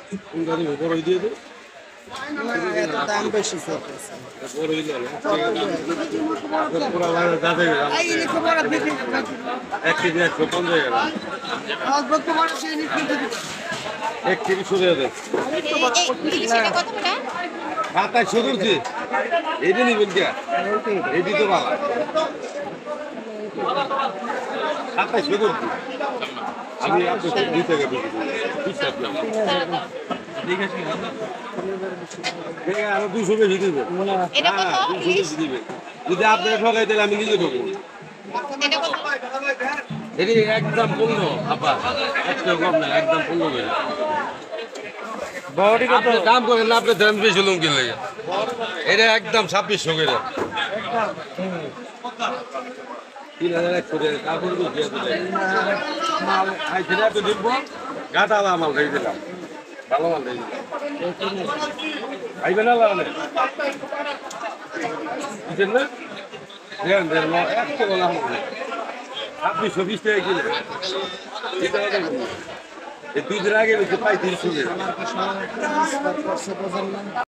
কোনটা দিবে বড়ই দিয়ে দে এত দাম বেশি চলতেছে। বড়ই দিলে পুরা বাজার যাবে 1 কেজি 150 টাকা 1 কেজি শুরু হয়ে যায় ইলিশের কত করে? খাতায় শুরুছি এটি নিবেন কে এটি তো ভালো খাতায় শুরুছি আমি আপনাকে 2 টাকা বিক্রি করি বিশ্বাস না ঠিক আছে আরো 200 বেশি দিবেন এটা কত? 200 বেশি দিবেন যদি আপনারা ঠকাই তাহলে আমি নিজে ঠকবো এটা কত? এটি একদম 15 আপা একটু কম না একদম 15 করে বড়ি কত? আপনি দাম করেন না আপনি দাম বেশি লোক কিনলে এটা একদম 2600 করে 3100 করে কাপড় তো দিয়ে দিলেন মাল আইছিলা তো দিব গাটালা মাল দিয়ে দিলাম ভালো মাল দিয়ে দিলাম আইবে না লাগালে বুঝছেন না দেন দেন একশো বলা হবে 2620 টাকা কিলো এই 2 দিন আগে পাই 300 টাকা আমার তো সময় করছে বোঝেন না।